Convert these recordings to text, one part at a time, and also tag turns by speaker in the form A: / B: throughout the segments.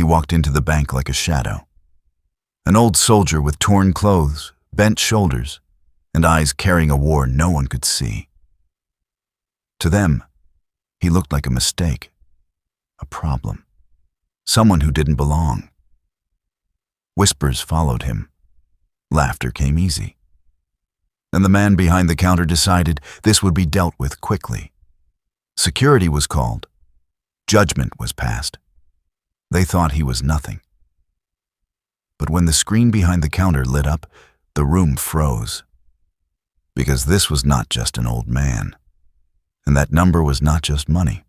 A: walked into the bank like a shadow. An old soldier with torn clothes, bent shoulders, and eyes carrying a war no one could see. To them, he looked like a mistake, a problem, someone who didn't belong. Whispers followed him. Laughter came easy. And the man behind the counter decided this would be dealt with quickly. Security was called. Judgment was passed. They thought he was nothing. But when the screen behind the counter lit up, the room froze. Because this was not just an old man. And that number was not just money.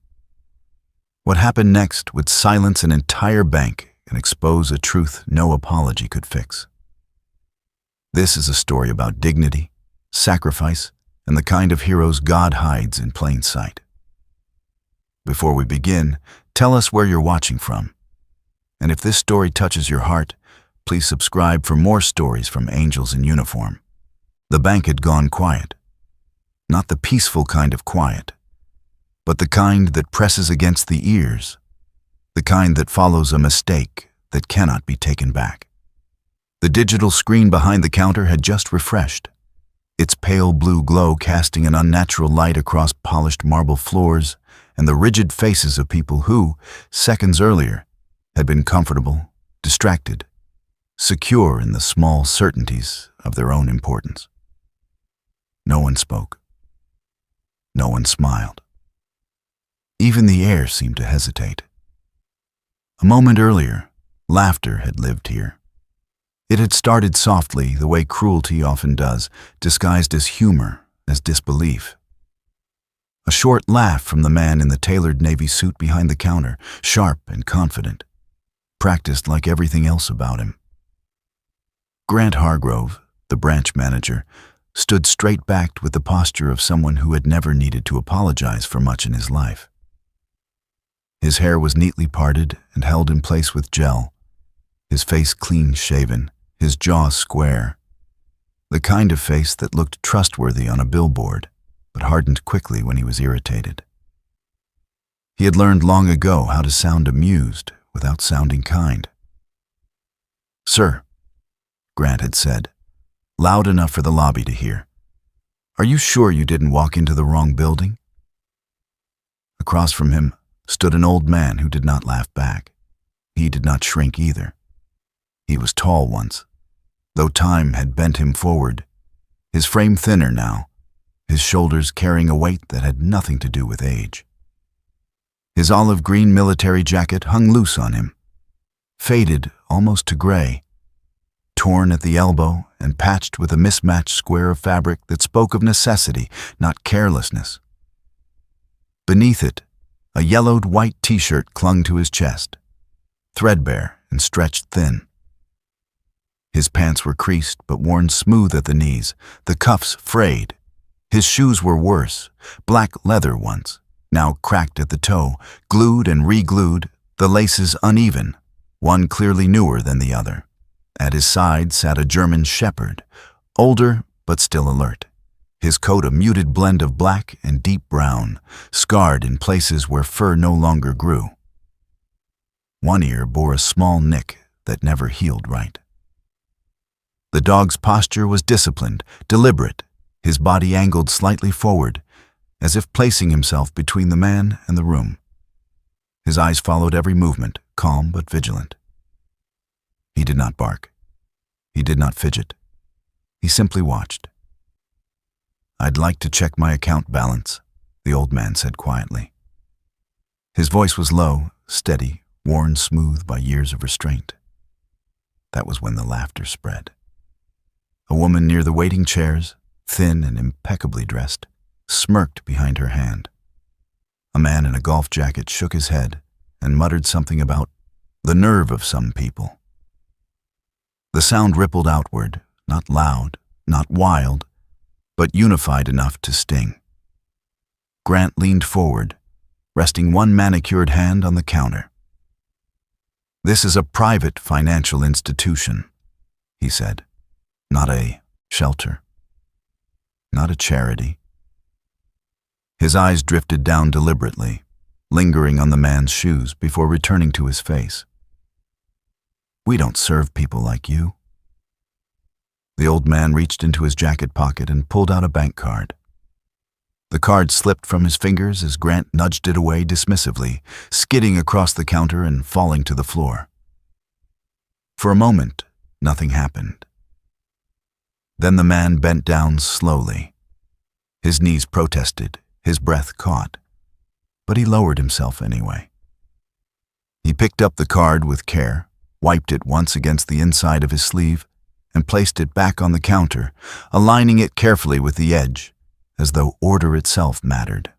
A: What happened next would silence an entire bank and expose a truth no apology could fix. This is a story about dignity, sacrifice, and the kind of heroes God hides in plain sight. Before we begin, tell us where you're watching from. And if this story touches your heart, please subscribe for more stories from angels in uniform. The bank had gone quiet. Not the peaceful kind of quiet, but the kind that presses against the ears, the kind that follows a mistake that cannot be taken back. The digital screen behind the counter had just refreshed, its pale blue glow casting an unnatural light across polished marble floors and the rigid faces of people who, seconds earlier, had been comfortable, distracted, secure in the small certainties of their own importance. No one spoke. No one smiled. Even the air seemed to hesitate. A moment earlier, laughter had lived here. It had started softly, the way cruelty often does, disguised as humor, as disbelief. A short laugh from the man in the tailored navy suit behind the counter, sharp and confident, practiced like everything else about him. Grant Hargrove, the branch manager, stood straight-backed with the posture of someone who had never needed to apologize for much in his life. His hair was neatly parted and held in place with gel, his face clean-shaven, his jaw square, the kind of face that looked trustworthy on a billboard, but hardened quickly when he was irritated. He had learned long ago how to sound amused without sounding kind. "Sir," Grant had said, loud enough for the lobby to hear, "are you sure you didn't walk into the wrong building?" Across from him stood an old man who did not laugh back. He did not shrink either. He was tall once, though time had bent him forward, his frame thinner now, his shoulders carrying a weight that had nothing to do with age. His olive-green military jacket hung loose on him, faded almost to gray, torn at the elbow and patched with a mismatched square of fabric that spoke of necessity, not carelessness. Beneath it, a yellowed white t-shirt clung to his chest, threadbare and stretched thin. His pants were creased but worn smooth at the knees, the cuffs frayed. His shoes were worse, black leather once, now cracked at the toe, glued and re-glued, the laces uneven, one clearly newer than the other. At his side sat a German shepherd, older but still alert, his coat a muted blend of black and deep brown, scarred in places where fur no longer grew. One ear bore a small nick that never healed right. The dog's posture was disciplined, deliberate, his body angled slightly forward, as if placing himself between the man and the room. His eyes followed every movement, calm but vigilant. He did not bark. He did not fidget. He simply watched. "I'd like to check my account balance," the old man said quietly. His voice was low, steady, worn smooth by years of restraint. That was when the laughter spread. A woman near the waiting chairs, thin and impeccably dressed, smirked behind her hand. A man in a golf jacket shook his head and muttered something about the nerve of some people. The sound rippled outward, not loud, not wild, but unified enough to sting. Grant leaned forward, resting one manicured hand on the counter. "This is a private financial institution," he said. "Not a shelter. Not a charity." His eyes drifted down deliberately, lingering on the man's shoes before returning to his face. We don't serve people like you." The old man reached into his jacket pocket and pulled out a bank card. The card slipped from his fingers as Grant nudged it away dismissively, skidding across the counter and falling to the floor. For a moment, nothing happened. Then the man bent down slowly. His knees protested, his breath caught, but he lowered himself anyway. He picked up the card with care, wiped it once against the inside of his sleeve, and placed it back on the counter, aligning it carefully with the edge, as though order itself mattered.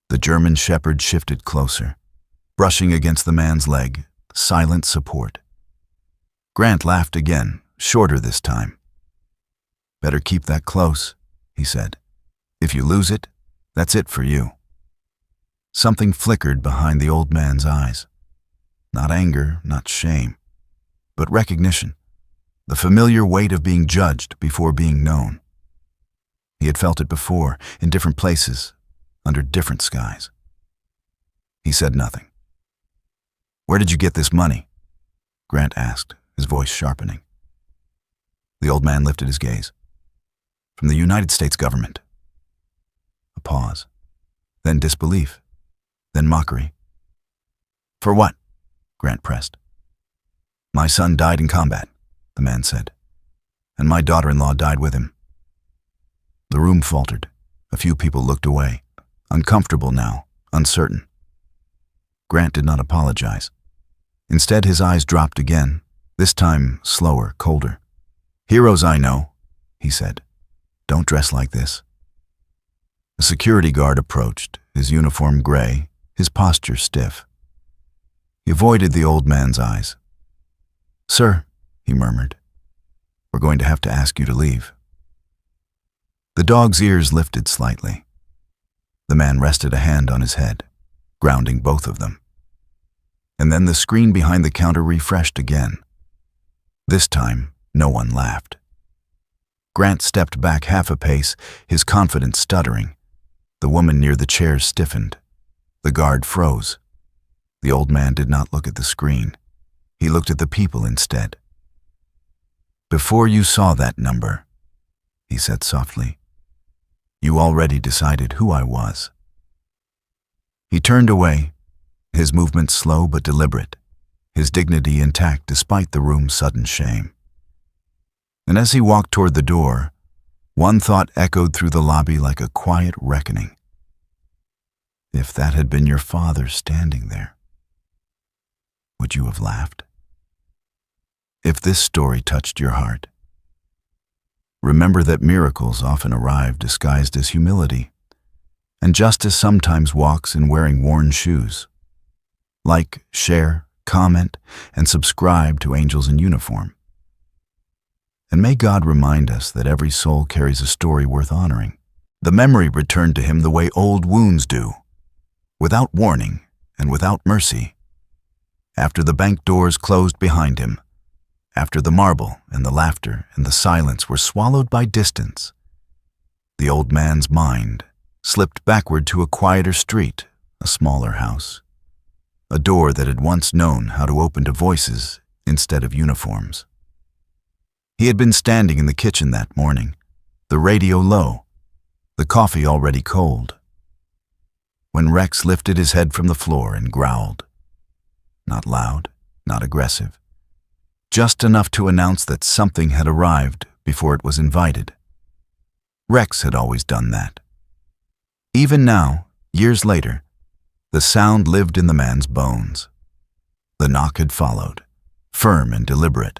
A: The German shepherd shifted closer, brushing against the man's leg, silent support. Grant laughed again, shorter this time. "Better keep that close," he said. "If you lose it, that's it for you." Something flickered behind the old man's eyes. Not anger, not shame, but recognition, the familiar weight of being judged before being known. He had felt it before, in different places, under different skies. He said nothing. "Where did you get this money?" Grant asked, his voice sharpening. The old man lifted his gaze. "From the United States government." A pause, then disbelief, then mockery. "For what?" Grant pressed. "My son died in combat," the man said, "and my daughter-in-law died with him." The room faltered. A few people looked away, uncomfortable now, uncertain. Grant did not apologize. Instead, his eyes dropped again, this time slower, colder. "Heroes I know," he said. "Don't dress like this." A security guard approached, his uniform gray, his posture stiff. He avoided the old man's eyes. "Sir," he murmured, "we're going to have to ask you to leave." The dog's ears lifted slightly. The man rested a hand on his head, grounding both of them. And then the screen behind the counter refreshed again. This time, no one laughed. Grant stepped back half a pace, his confidence stuttering. The woman near the chairs stiffened. The guard froze. The old man did not look at the screen. He looked at the people instead. "Before you saw that number," he said softly, "you already decided who I was." He turned away, his movement slow but deliberate, his dignity intact despite the room's sudden shame. And as he walked toward the door, one thought echoed through the lobby like a quiet reckoning. If that had been your father standing there, would you have laughed? If this story touched your heart, remember that miracles often arrive disguised as humility, and justice sometimes walks in wearing worn shoes. Like, share, comment, and subscribe to Angels in Uniform. And may God remind us that every soul carries a story worth honoring. The memory returned to him the way old wounds do, without warning and without mercy. After the bank doors closed behind him, after the marble and the laughter and the silence were swallowed by distance, the old man's mind slipped backward to a quieter street, a smaller house, a door that had once known how to open to voices instead of uniforms. He had been standing in the kitchen that morning, the radio low, the coffee already cold, when Rex lifted his head from the floor and growled. Not loud, not aggressive, just enough to announce that something had arrived before it was invited. Rex had always done that. Even now, years later, the sound lived in the man's bones. The knock had followed, firm and deliberate.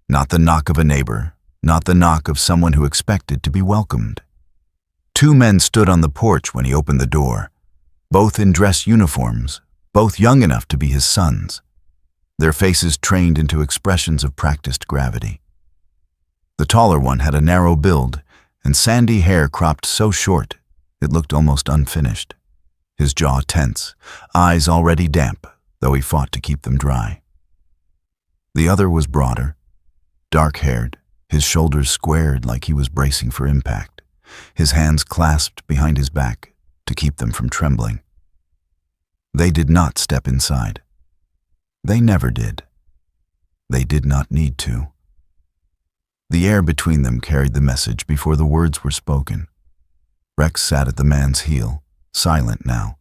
A: Not the knock of a neighbor, not the knock of someone who expected to be welcomed. Two men stood on the porch when he opened the door, both in dress uniforms, both young enough to be his sons, their faces trained into expressions of practiced gravity. The taller one had a narrow build and sandy hair cropped so short it looked almost unfinished, his jaw tense, eyes already damp, though he fought to keep them dry. The other was broader, dark-haired, his shoulders squared like he was bracing for impact, his hands clasped behind his back to keep them from trembling. They did not step inside. They never did. They did not need to. The air between them carried the message before the words were spoken. Rex sat at the man's heel, silent now,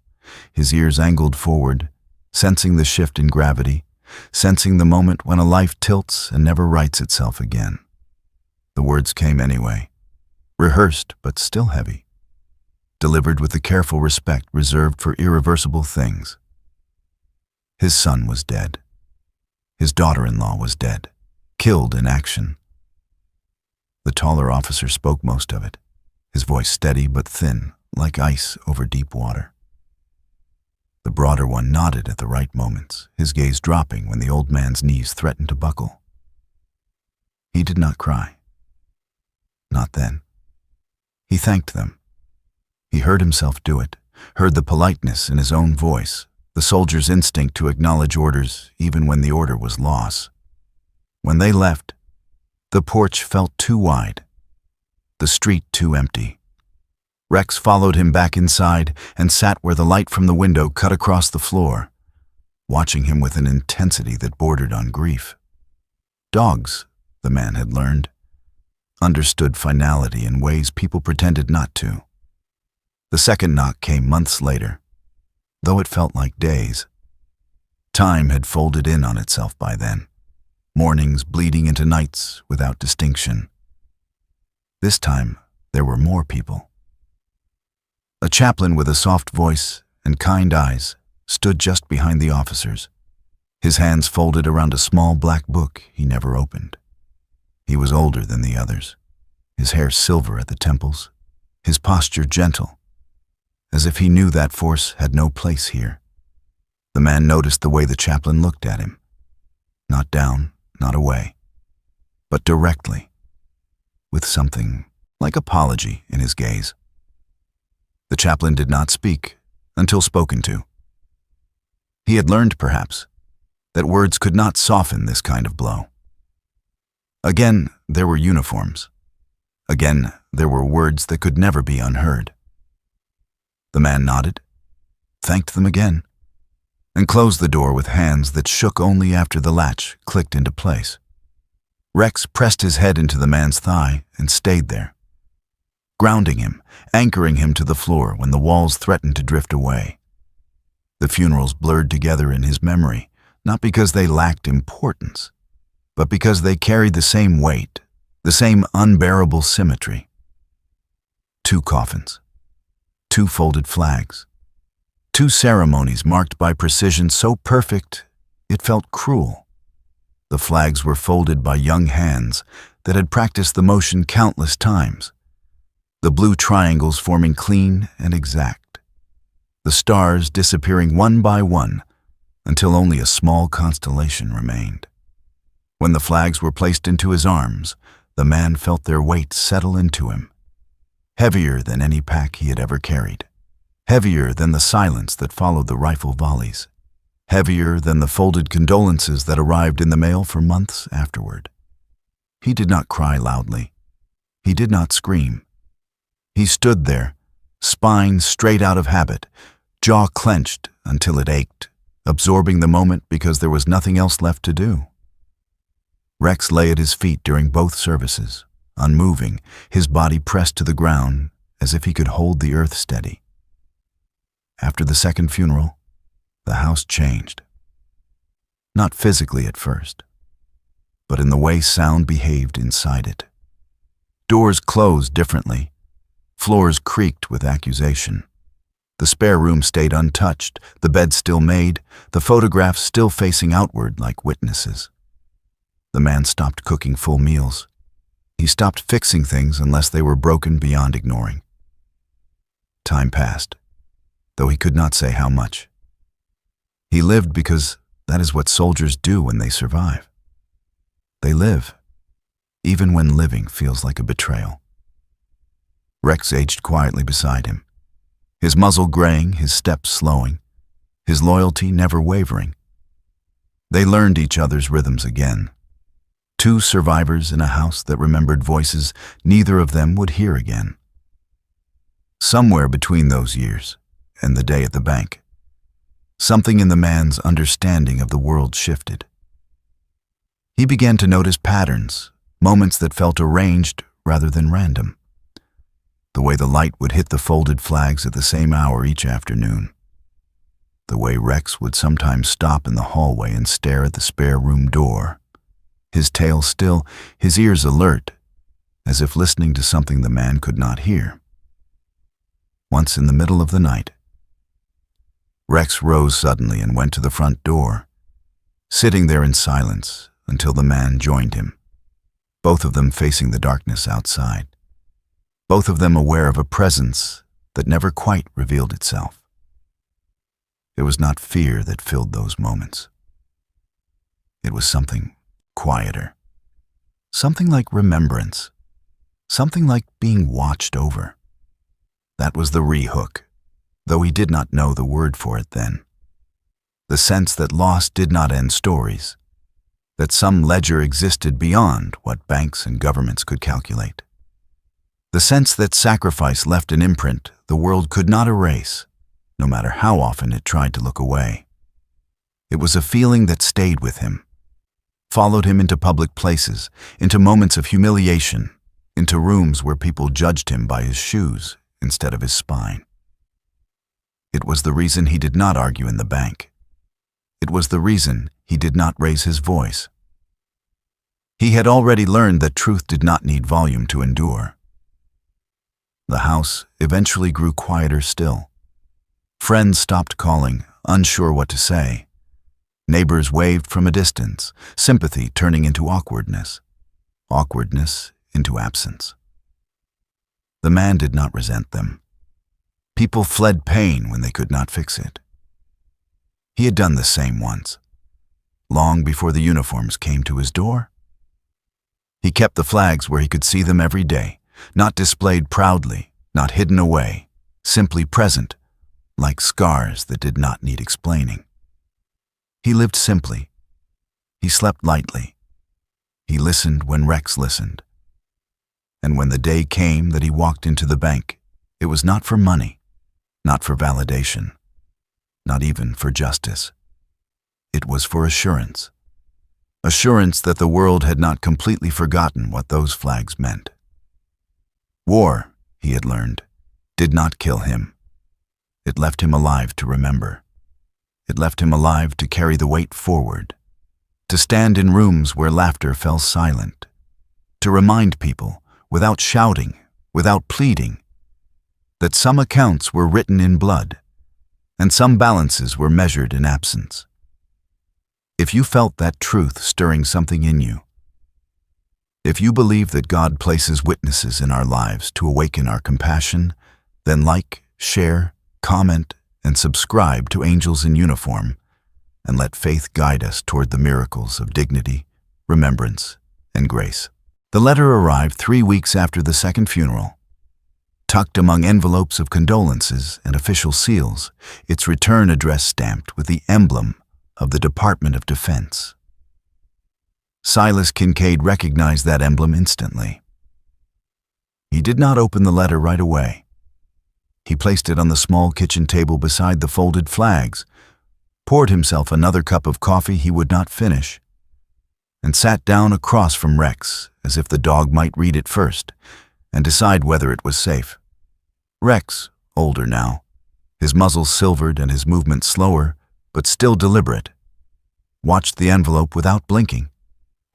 A: his ears angled forward, sensing the shift in gravity, sensing the moment when a life tilts and never rights itself again. The words came anyway, rehearsed but still heavy, delivered with the careful respect reserved for irreversible things. His son was dead. His daughter-in-law was dead, killed in action. The taller officer spoke most of it, his voice steady but thin, like ice over deep water. The broader one nodded at the right moments, his gaze dropping when the old man's knees threatened to buckle. He did not cry. Not then. He thanked them. He heard himself do it, heard the politeness in his own voice, the soldier's instinct to acknowledge orders even when the order was loss. When they left, the porch felt too wide, the street too empty. Rex followed him back inside and sat where the light from the window cut across the floor, watching him with an intensity that bordered on grief. Dogs, the man had learned, understood finality in ways people pretended not to. The second knock came months later, though it felt like days. Time had folded in on itself by then, mornings bleeding into nights without distinction. This time, there were more people. A chaplain with a soft voice and kind eyes stood just behind the officers, his hands folded around a small black book he never opened. He was older than the others, his hair silver at the temples, his posture gentle, as if he knew that force had no place here. The man noticed the way the chaplain looked at him, not down, not away, but directly, with something like apology in his gaze. The chaplain did not speak until spoken to. He had learned, perhaps, that words could not soften this kind of blow. Again, there were uniforms. Again, there were words that could never be unheard. The man nodded, thanked them again, and closed the door with hands that shook only after the latch clicked into place. Rex pressed his head into the man's thigh and stayed there, grounding him, anchoring him to the floor when the walls threatened to drift away. The funerals blurred together in his memory, not because they lacked importance, but because they carried the same weight, the same unbearable symmetry. 2 coffins, 2 folded flags, 2 ceremonies marked by precision so perfect it felt cruel. The flags were folded by young hands that had practiced the motion countless times, the blue triangles forming clean and exact, the stars disappearing one by one until only a small constellation remained. When the flags were placed into his arms, the man felt their weight settle into him, heavier than any pack he had ever carried, heavier than the silence that followed the rifle volleys, heavier than the folded condolences that arrived in the mail for months afterward. He did not cry loudly. He did not scream. He stood there, spine straight out of habit, jaw clenched until it ached, absorbing the moment because there was nothing else left to do. Rex lay at his feet during both services, unmoving, his body pressed to the ground as if he could hold the earth steady. After the second funeral, the house changed. Not physically at first, but in the way sound behaved inside it. Doors closed differently. Floors creaked with accusation. The spare room stayed untouched, the bed still made, the photographs still facing outward like witnesses. The man stopped cooking full meals. He stopped fixing things unless they were broken beyond ignoring. Time passed, though he could not say how much. He lived because that is what soldiers do when they survive. They live, even when living feels like a betrayal. Rex aged quietly beside him, his muzzle graying, his steps slowing, his loyalty never wavering. They learned each other's rhythms again. 2 survivors in a house that remembered voices neither of them would hear again. Somewhere between those years and the day at the bank, something in the man's understanding of the world shifted. He began to notice patterns, moments that felt arranged rather than random. The way the light would hit the folded flags at the same hour each afternoon. The way Rex would sometimes stop in the hallway and stare at the spare room door, his tail still, his ears alert, as if listening to something the man could not hear. Once in the middle of the night, Rex rose suddenly and went to the front door, sitting there in silence until the man joined him, both of them facing the darkness outside, both of them aware of a presence that never quite revealed itself. It was not fear that filled those moments. It was something quieter, something like remembrance, something like being watched over. That was the re-hook, though he did not know the word for it then. The sense that loss did not end stories, that some ledger existed beyond what banks and governments could calculate. The sense that sacrifice left an imprint the world could not erase, no matter how often it tried to look away. It was a feeling that stayed with him, followed him into public places, into moments of humiliation, into rooms where people judged him by his shoes instead of his spine. It was the reason he did not argue in the bank. It was the reason he did not raise his voice. He had already learned that truth did not need volume to endure. The house eventually grew quieter still. Friends stopped calling, unsure what to say. Neighbors waved from a distance, sympathy turning into awkwardness, awkwardness into absence. The man did not resent them. People fled pain when they could not fix it. He had done the same once, long before the uniforms came to his door. He kept the flags where he could see them every day, not displayed proudly, not hidden away, simply present, like scars that did not need explaining. He lived simply. He slept lightly. He listened when Rex listened. And when the day came that he walked into the bank, it was not for money, not for validation, not even for justice. It was for assurance. Assurance that the world had not completely forgotten what those flags meant. War, he had learned, did not kill him. It left him alive to remember. It left him alive to carry the weight forward, to stand in rooms where laughter fell silent, to remind people, without shouting, without pleading, that some accounts were written in blood, and some balances were measured in absence. If you felt that truth stirring something in you, if you believe that God places witnesses in our lives to awaken our compassion, then like, share, comment, and subscribe to Angels in Uniform, and let faith guide us toward the miracles of dignity, remembrance, and grace. The letter arrived 3 weeks after the second funeral. Tucked among envelopes of condolences and official seals, its return address stamped with the emblem of the Department of Defense. Silas Kincaid recognized that emblem instantly. He did not open the letter right away. He placed it on the small kitchen table beside the folded flags, poured himself another cup of coffee he would not finish, and sat down across from Rex as if the dog might read it first and decide whether it was safe. Rex, older now, his muzzle silvered and his movement slower, but still deliberate, watched the envelope without blinking,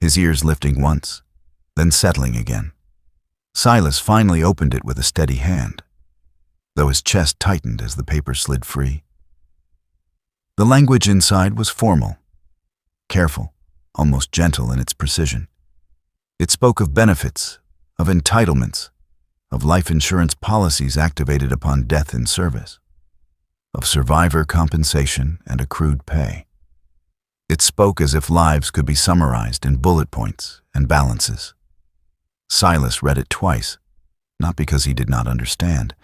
A: his ears lifting once, then settling again. Silas finally opened it with a steady hand, though his chest tightened as the paper slid free. The language inside was formal, careful, almost gentle in its precision. It spoke of benefits, of entitlements, of life insurance policies activated upon death in service, of survivor compensation and accrued pay. It spoke as if lives could be summarized in bullet points and balances. Silas read it twice, not because he did not understand,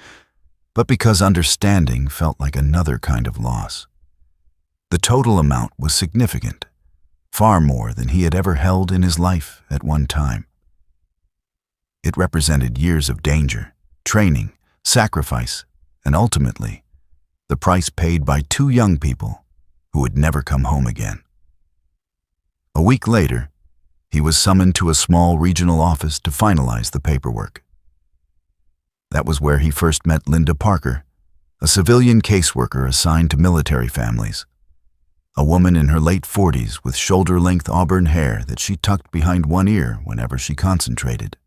A: but because understanding felt like another kind of loss. The total amount was significant, far more than he had ever held in his life at one time. It represented years of danger, training, sacrifice, and ultimately, the price paid by 2 young people who would never come home again. A week later, He was summoned to a small regional office to finalize the paperwork. That was where he first met Linda Parker, a civilian caseworker assigned to military families. A woman in her late 40s with shoulder-length auburn hair that she tucked behind one ear whenever she concentrated.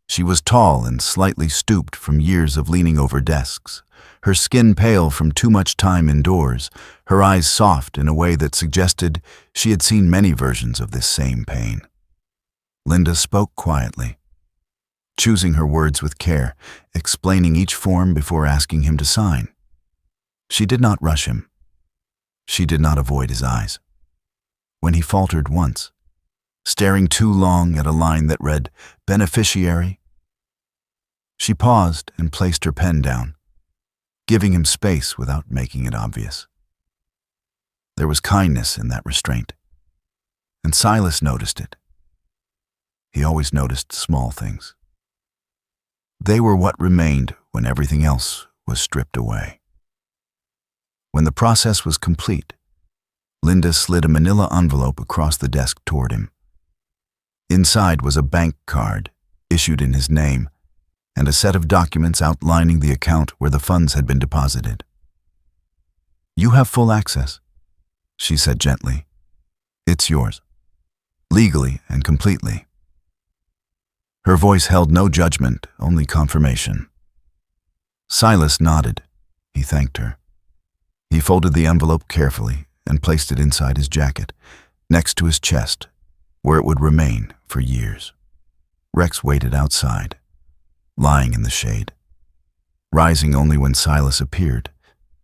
A: She was tall and slightly stooped from years of leaning over desks, her skin pale from too much time indoors, her eyes soft in a way that suggested she had seen many versions of this same pain. Linda spoke quietly, choosing her words with care, explaining each form before asking him to sign. She did not rush him. She did not avoid his eyes. When he faltered once, staring too long at a line that read, "Beneficiary," she paused and placed her pen down, giving him space without making it obvious. There was kindness in that restraint, and Silas noticed it. He always noticed small things. They were what remained when everything else was stripped away. When the process was complete, Linda slid a manila envelope across the desk toward him. Inside was a bank card, issued in his name, and a set of documents outlining the account where the funds had been deposited. "You have full access," she said gently. "It's yours, legally and completely." Her voice held no judgment, only confirmation. Silas nodded. He thanked her. He folded the envelope carefully and placed it inside his jacket, next to his chest, where it would remain for years. Rex waited outside, lying in the shade, rising only when Silas appeared,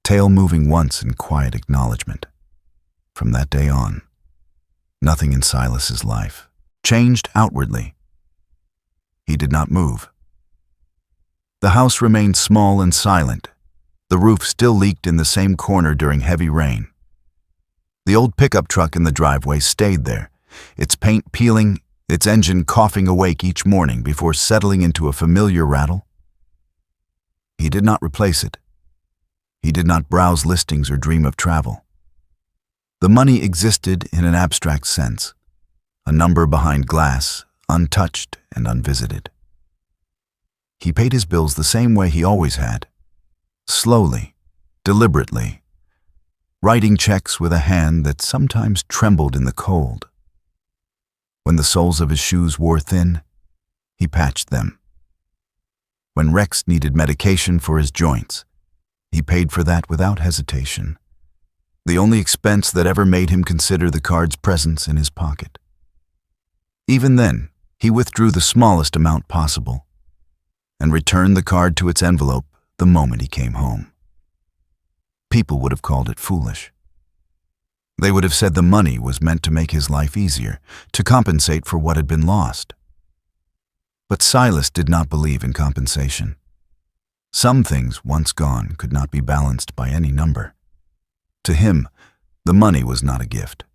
A: tail moving once in quiet acknowledgement. From that day on, nothing in Silas's life changed outwardly. He did not move. The house remained small and silent. The roof still leaked in the same corner during heavy rain. The old pickup truck in the driveway stayed there, its paint peeling, its engine coughing awake each morning before settling into a familiar rattle. He did not replace it. He did not browse listings or dream of travel. The money existed in an abstract sense, a number behind glass, untouched and unvisited. He paid his bills the same way he always had, slowly, deliberately, writing checks with a hand that sometimes trembled in the cold. When the soles of his shoes wore thin, he patched them. When Rex needed medication for his joints, he paid for that without hesitation, the only expense that ever made him consider the card's presence in his pocket. Even then, he withdrew the smallest amount possible and returned the card to its envelope the moment he came home. People would have called it foolish. They would have said the money was meant to make his life easier, to compensate for what had been lost. But Silas did not believe in compensation. Some things, once gone, could not be balanced by any number. To him, the money was not a gift.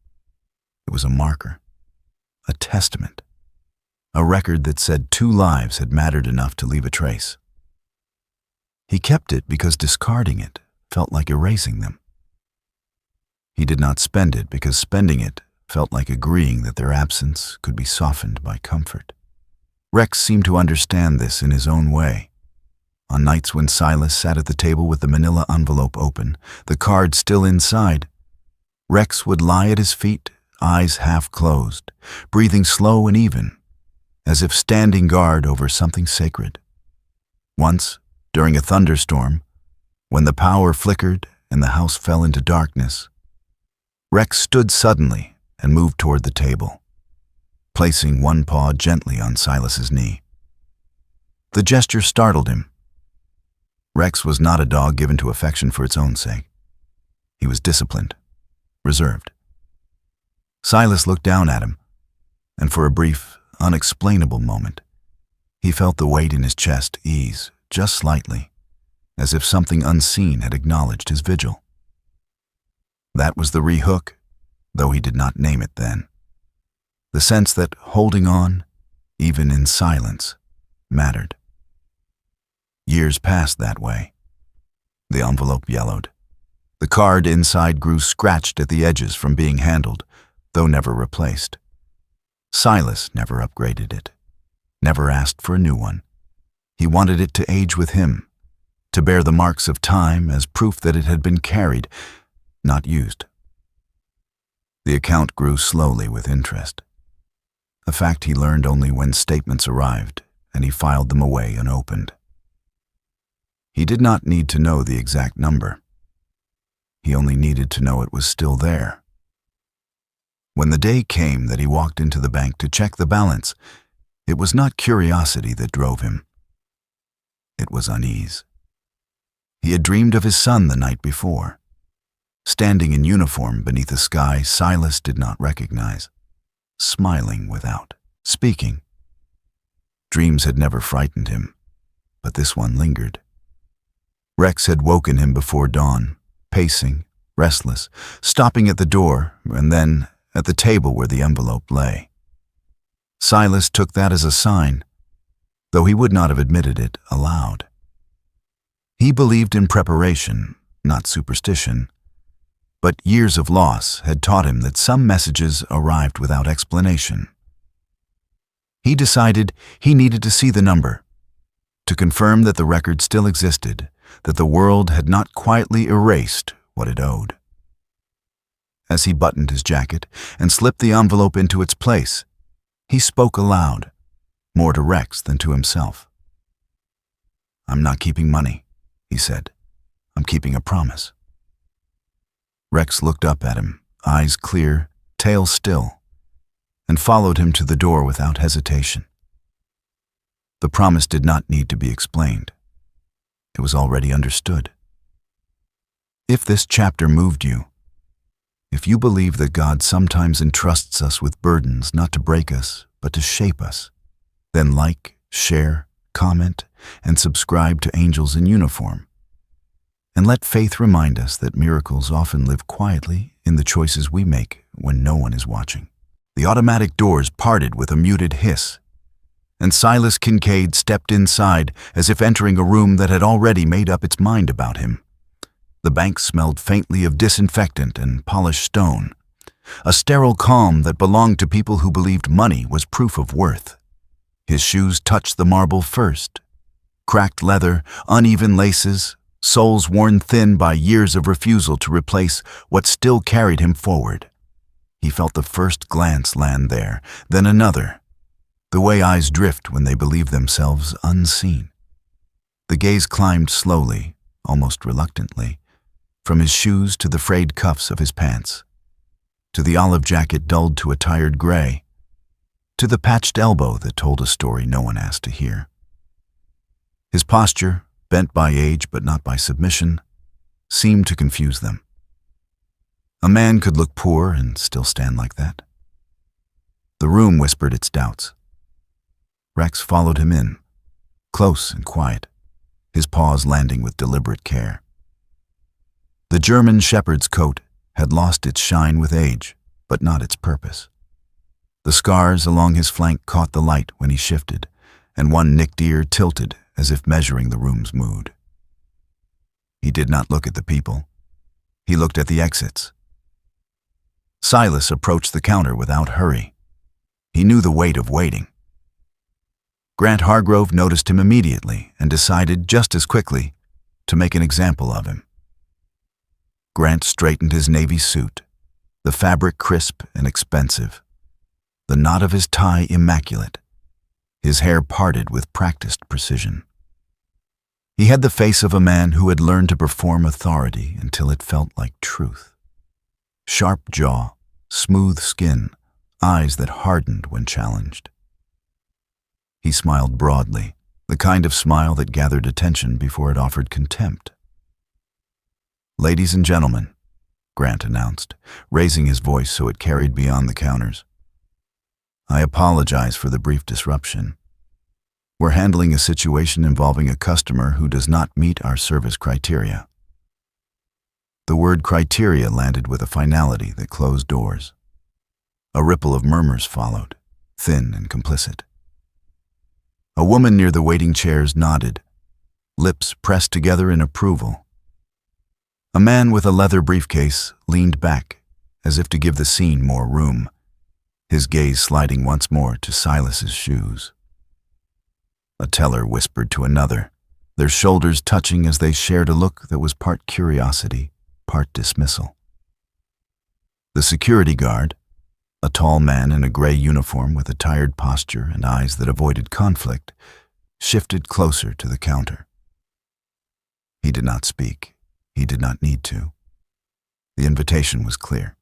A: It was a marker, a testament, a record that said 2 lives had mattered enough to leave a trace. He kept it because discarding it felt like erasing them. He did not spend it because spending it felt like agreeing that their absence could be softened by comfort. Rex seemed to understand this in his own way. On nights when Silas sat at the table with the manila envelope open, the card still inside, Rex would lie at his feet, eyes half closed, breathing slow and even, as if standing guard over something sacred. Once, during a thunderstorm, when the power flickered and the house fell into darkness, Rex stood suddenly and moved toward the table, placing one paw gently on Silas's knee. The gesture startled him. Rex was not a dog given to affection for its own sake. He was disciplined, reserved. Silas looked down at him, and for a brief, unexplainable moment, he felt the weight in his chest ease just slightly, as if something unseen had acknowledged his vigil. That was the rehook, though he did not name it then. The sense that holding on, even in silence, mattered. Years passed that way. The envelope yellowed. The card inside grew scratched at the edges from being handled, though never replaced. Silas never upgraded it, never asked for a new one. He wanted it to age with him, to bear the marks of time as proof that it had been carried, not used. The account grew slowly with interest, a fact he learned only when statements arrived and he filed them away unopened. He did not need to know the exact number. He only needed to know it was still there. When the day came that he walked into the bank to check the balance, it was not curiosity that drove him. It was unease. He had dreamed of his son the night before, standing in uniform beneath a sky Silas did not recognize, smiling without speaking. Dreams had never frightened him, but this one lingered. Rex had woken him before dawn, pacing, restless, stopping at the door and then at the table where the envelope lay. Silas took that as a sign, though he would not have admitted it aloud. He believed in preparation, not superstition, but years of loss had taught him that some messages arrived without explanation. He decided he needed to see the number, to confirm that the record still existed, that the world had not quietly erased what it owed. As he buttoned his jacket and slipped the envelope into its place, he spoke aloud, more to Rex than to himself. "I'm not keeping money," he said. "I'm keeping a promise." Rex looked up at him, eyes clear, tail still, and followed him to the door without hesitation. The promise did not need to be explained. It was already understood. If this chapter moved you, if you believe that God sometimes entrusts us with burdens not to break us, but to shape us, then like, share, comment, and subscribe to Angels in Uniform. And let faith remind us that miracles often live quietly in the choices we make when no one is watching. The automatic doors parted with a muted hiss, and Silas Kincaid stepped inside as if entering a room that had already made up its mind about him. The bank smelled faintly of disinfectant and polished stone, a sterile calm that belonged to people who believed money was proof of worth. His shoes touched the marble first. Cracked leather, uneven laces, soles worn thin by years of refusal to replace what still carried him forward. He felt the first glance land there, then another, the way eyes drift when they believe themselves unseen. The gaze climbed slowly, almost reluctantly, from his shoes to the frayed cuffs of his pants, to the olive jacket dulled to a tired gray, to the patched elbow that told a story no one asked to hear. His posture, bent by age but not by submission, seemed to confuse them. A man could look poor and still stand like that. The room whispered its doubts. Rex followed him in, close and quiet, his paws landing with deliberate care. The German shepherd's coat had lost its shine with age, but not its purpose. The scars along his flank caught the light when he shifted, and one nicked ear tilted as if measuring the room's mood. He did not look at the people. He looked at the exits. Silas approached the counter without hurry. He knew the weight of waiting. Grant Hargrove noticed him immediately and decided just as quickly to make an example of him. Grant straightened his navy suit, the fabric crisp and expensive, the knot of his tie immaculate, his hair parted with practiced precision. He had the face of a man who had learned to perform authority until it felt like truth. Sharp jaw, smooth skin, eyes that hardened when challenged. He smiled broadly, the kind of smile that gathered attention before it offered contempt. "Ladies and gentlemen," Grant announced, raising his voice so it carried beyond the counters. "I apologize for the brief disruption. We're handling a situation involving a customer who does not meet our service criteria." The word criteria landed with a finality that closed doors. A ripple of murmurs followed, thin and complicit. A woman near the waiting chairs nodded, lips pressed together in approval. A man with a leather briefcase leaned back, as if to give the scene more room, his gaze sliding once more to Silas's shoes. A teller whispered to another, their shoulders touching as they shared a look that was part curiosity, part dismissal. The security guard, a tall man in a gray uniform with a tired posture and eyes that avoided conflict, shifted closer to the counter. He did not speak. He did not need to. The invitation was clear.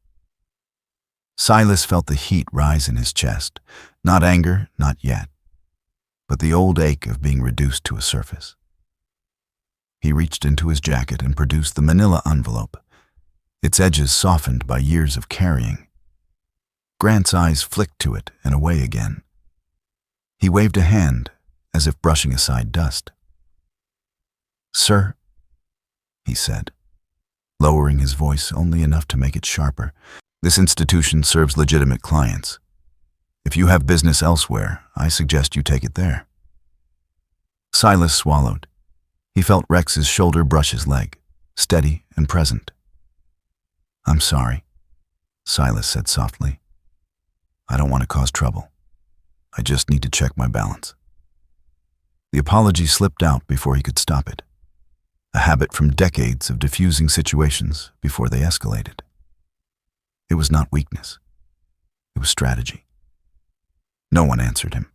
A: Silas felt the heat rise in his chest, not anger, not yet, but the old ache of being reduced to a surface. He reached into his jacket and produced the manila envelope, its edges softened by years of carrying. Grant's eyes flicked to it and away again. He waved a hand, as if brushing aside dust. "Sir," he said, lowering his voice only enough to make it sharper, "this institution serves legitimate clients. If you have business elsewhere, I suggest you take it there." Silas swallowed. He felt Rex's shoulder brush his leg, steady and present. "I'm sorry," Silas said softly. "I don't want to cause trouble. I just need to check my balance." The apology slipped out before he could stop it, a habit from decades of diffusing situations before they escalated. It was not weakness. It was strategy. No one answered him.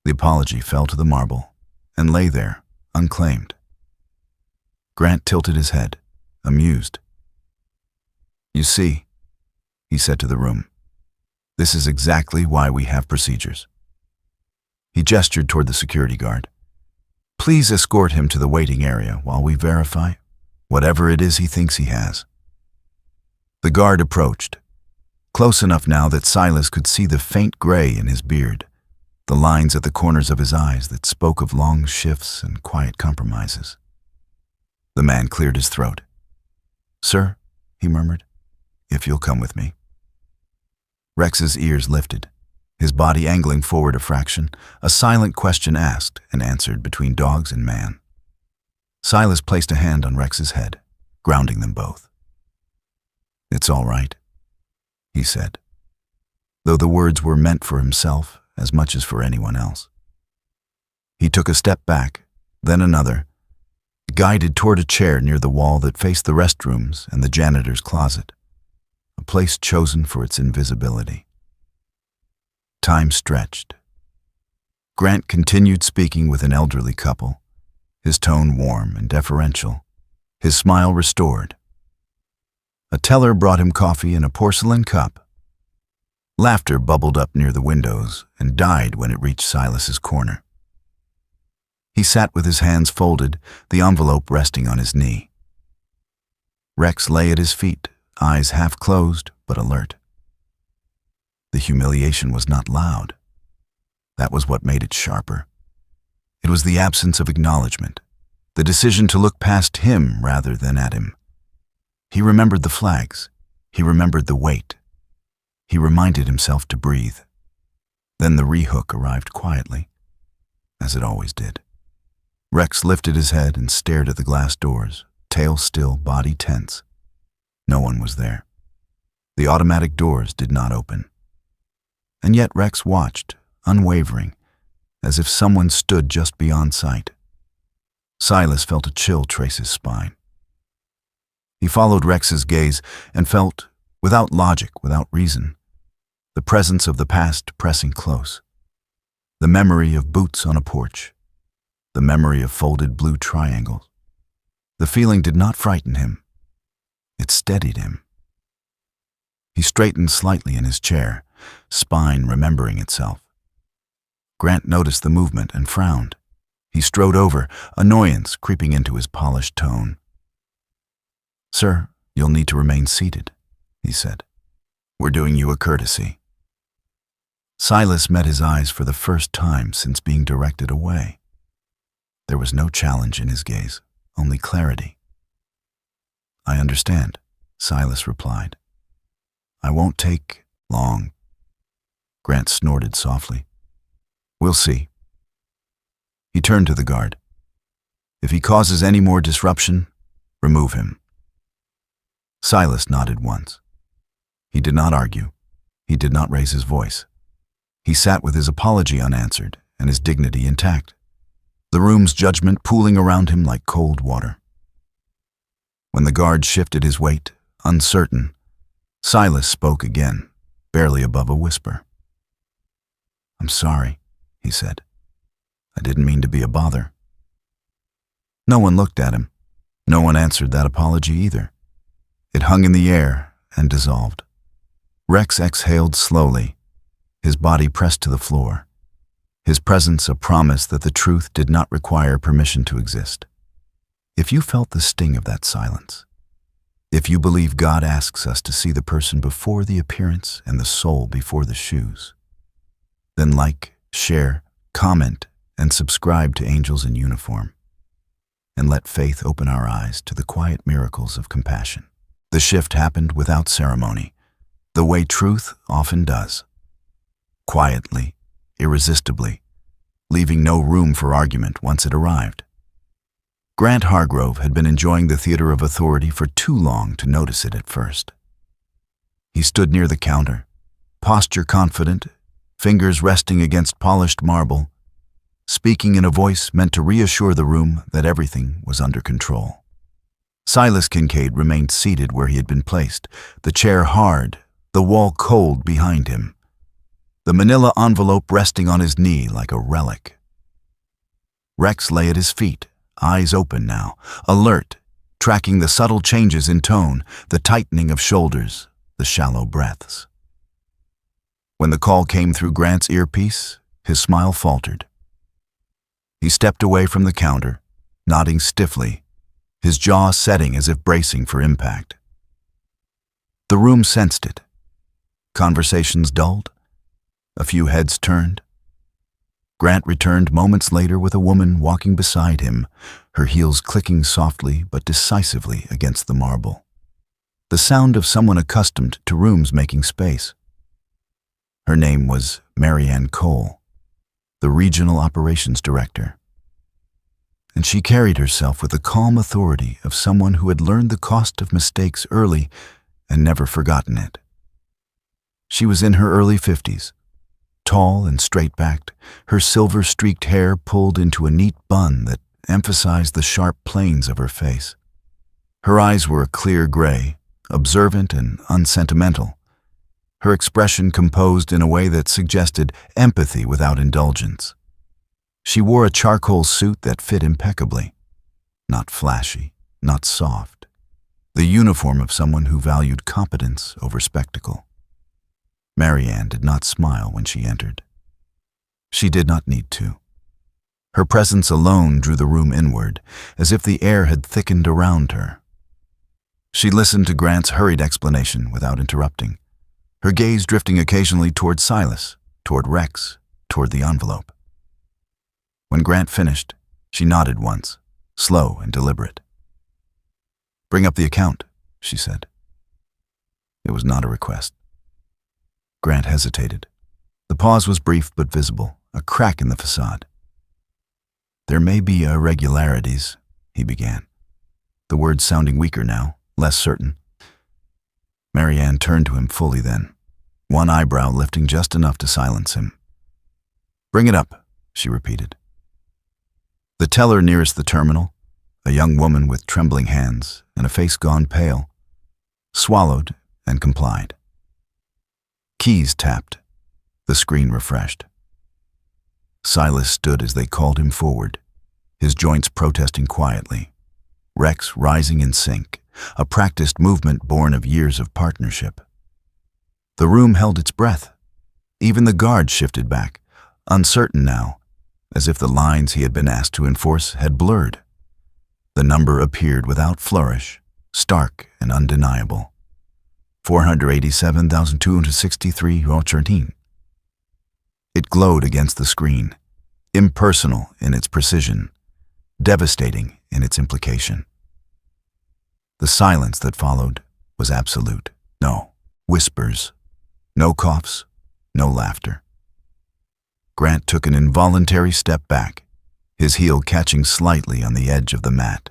A: The apology fell to the marble and lay there, unclaimed. Grant tilted his head, amused. "You see," he said to the room, "this is exactly why we have procedures." He gestured toward the security guard. "Please escort him to the waiting area while we verify whatever it is he thinks he has." The guard approached, close enough now that Silas could see the faint gray in his beard, the lines at the corners of his eyes that spoke of long shifts and quiet compromises. The man cleared his throat. "Sir," he murmured, "if you'll come with me." Rex's ears lifted, his body angling forward a fraction, a silent question asked and answered between dogs and man. Silas placed a hand on Rex's head, grounding them both. "It's all right," he said, though the words were meant for himself as much as for anyone else. He took a step back, then another, guided toward a chair near the wall that faced the restrooms and the janitor's closet, a place chosen for its invisibility. Time stretched. Grant continued speaking with an elderly couple, his tone warm and deferential, his smile restored. A teller brought him coffee in a porcelain cup. Laughter bubbled up near the windows and died when it reached Silas's corner. He sat with his hands folded, the envelope resting on his knee. Rex lay at his feet, eyes half closed but alert. The humiliation was not loud. That was what made it sharper. It was the absence of acknowledgement, the decision to look past him rather than at him. He remembered the flags. He remembered the weight. He reminded himself to breathe. Then the rehook arrived quietly, as it always did. Rex lifted his head and stared at the glass doors, tail still, body tense. No one was there. The automatic doors did not open. And yet Rex watched, unwavering, as if someone stood just beyond sight. Silas felt a chill trace his spine. He followed Rex's gaze and felt, without logic, without reason, the presence of the past pressing close. The memory of boots on a porch. The memory of folded blue triangles. The feeling did not frighten him. It steadied him. He straightened slightly in his chair, spine remembering itself. Grant noticed the movement and frowned. He strode over, annoyance creeping into his polished tone. "Sir, you'll need to remain seated," he said. "We're doing you a courtesy." Silas met his eyes for the first time since being directed away. There was no challenge in his gaze, only clarity. "I understand," Silas replied. "I won't take long." Grant snorted softly. "We'll see." He turned to the guard. "If he causes any more disruption, remove him." Silas nodded once. He did not argue. He did not raise his voice. He sat with his apology unanswered and his dignity intact, the room's judgment pooling around him like cold water. When the guard shifted his weight, uncertain, Silas spoke again, barely above a whisper. "I'm sorry," he said. "I didn't mean to be a bother." No one looked at him. No one answered that apology either. It hung in the air and dissolved. Rex exhaled slowly, his body pressed to the floor, his presence a promise that the truth did not require permission to exist. If you felt the sting of that silence, if you believe God asks us to see the person before the appearance and the soul before the shoes, then like, share, comment, and subscribe to Angels in Uniform, and let faith open our eyes to the quiet miracles of compassion. The shift happened without ceremony, the way truth often does. Quietly, irresistibly, leaving no room for argument once it arrived. Grant Hargrove had been enjoying the theater of authority for too long to notice it at first. He stood near the counter, posture confident, fingers resting against polished marble, speaking in a voice meant to reassure the room that everything was under control. Silas Kincaid remained seated where he had been placed, the chair hard, the wall cold behind him, the manila envelope resting on his knee like a relic. Rex lay at his feet, eyes open now, alert, tracking the subtle changes in tone, the tightening of shoulders, the shallow breaths. When the call came through Grant's earpiece, his smile faltered. He stepped away from the counter, nodding stiffly, his jaw setting as if bracing for impact. The room sensed it. Conversations dulled. A few heads turned. Grant returned moments later with a woman walking beside him, her heels clicking softly but decisively against the marble. The sound of someone accustomed to rooms making space. Her name was Marianne Cole, the Regional Operations Director. And she carried herself with the calm authority of someone who had learned the cost of mistakes early and never forgotten it. She was in her early 50s, tall and straight-backed, her silver-streaked hair pulled into a neat bun that emphasized the sharp planes of her face. Her eyes were a clear gray, observant and unsentimental, her expression composed in a way that suggested empathy without indulgence. She wore a charcoal suit that fit impeccably, not flashy, not soft, the uniform of someone who valued competence over spectacle. Marianne did not smile when she entered. She did not need to. Her presence alone drew the room inward, as if the air had thickened around her. She listened to Grant's hurried explanation without interrupting, her gaze drifting occasionally toward Silas, toward Rex, toward the envelope. When Grant finished, she nodded once, slow and deliberate. "Bring up the account," she said. It was not a request. Grant hesitated. The pause was brief but visible, a crack in the facade. "There may be irregularities," he began, the words sounding weaker now, less certain. Marianne turned to him fully then, one eyebrow lifting just enough to silence him. "Bring it up," she repeated. The teller nearest the terminal, a young woman with trembling hands and a face gone pale, swallowed and complied. Keys tapped. The screen refreshed. Silas stood as they called him forward, his joints protesting quietly, Rex rising in sync, a practiced movement born of years of partnership. The room held its breath. Even the guard shifted back, uncertain now, as if the lines he had been asked to enforce had blurred. The number appeared without flourish, stark and undeniable. 487,263. It glowed against the screen, impersonal in its precision, devastating in its implication. The silence that followed was absolute. No whispers, no coughs, no laughter. Grant took an involuntary step back, his heel catching slightly on the edge of the mat,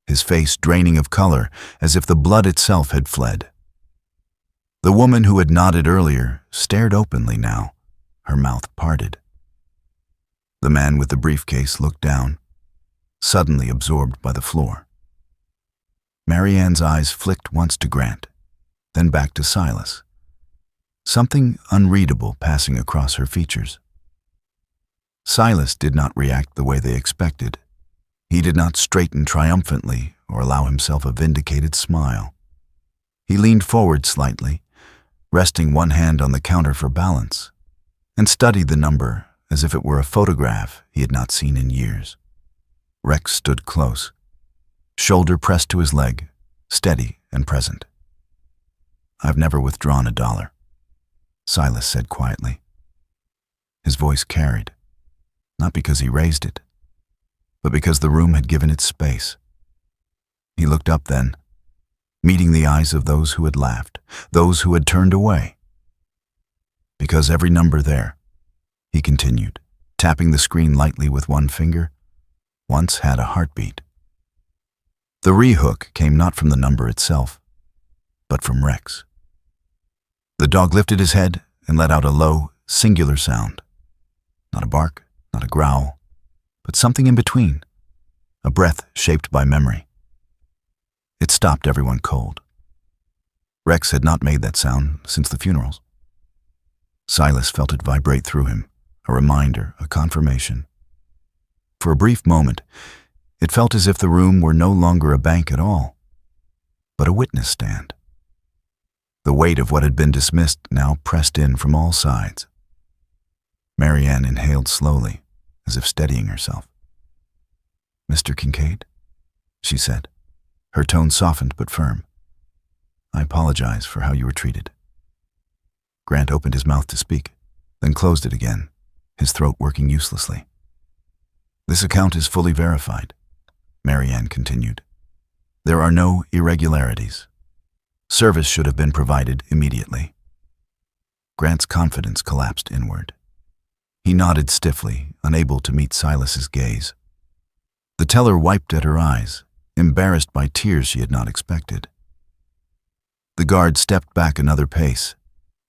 A: his face draining of color as if the blood itself had fled. The woman who had nodded earlier stared openly now, her mouth parted. The man with the briefcase looked down, suddenly absorbed by the floor. Marianne's eyes flicked once to Grant, then back to Silas, something unreadable passing across her features. Silas did not react the way they expected. He did not straighten triumphantly or allow himself a vindicated smile. He leaned forward slightly, resting one hand on the counter for balance, and studied the number as if it were a photograph he had not seen in years. Rex stood close, shoulder pressed to his leg, steady and present. "I've never withdrawn $1, Silas said quietly. His voice carried, not because he raised it, but because the room had given it space. He looked up then, meeting the eyes of those who had laughed, those who had turned away. "Because every number there," he continued, tapping the screen lightly with one finger, "once had a heartbeat." The rehook came not from the number itself, but from Rex. The dog lifted his head and let out a low, singular sound. Not a bark, not a growl, but something in between, a breath shaped by memory. It stopped everyone cold. Rex had not made that sound since the funerals. Silas felt it vibrate through him, a reminder, a confirmation. For a brief moment, it felt as if the room were no longer a bank at all, but a witness stand. The weight of what had been dismissed now pressed in from all sides. Marianne inhaled slowly, as if steadying herself. "Mr. Kincaid," she said, her tone softened but firm. "I apologize for how you were treated." Grant opened his mouth to speak, then closed it again, his throat working uselessly. "This account is fully verified," Marianne continued. "There are no irregularities. Service should have been provided immediately." Grant's confidence collapsed inward. He nodded stiffly, unable to meet Silas's gaze. The teller wiped at her eyes, embarrassed by tears she had not expected. The guard stepped back another pace,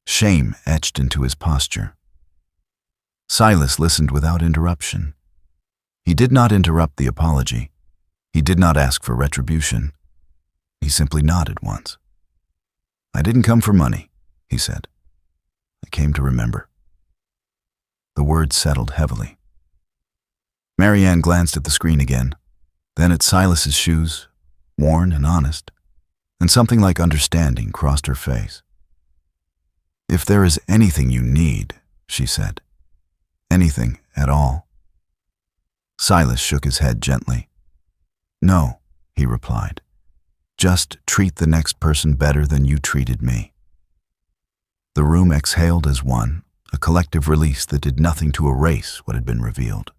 A: shame etched into his posture. Silas listened without interruption. He did not interrupt the apology. He did not ask for retribution. He simply nodded once. "I didn't come for money," he said. "I came to remember." The words settled heavily. Marianne glanced at the screen again, then at Silas's shoes, worn and honest, and something like understanding crossed her face. "If there is anything you need," she said, "anything at all." Silas shook his head gently. "No," he replied. "Just treat the next person better than you treated me." The room exhaled as one, a collective release that did nothing to erase what had been revealed.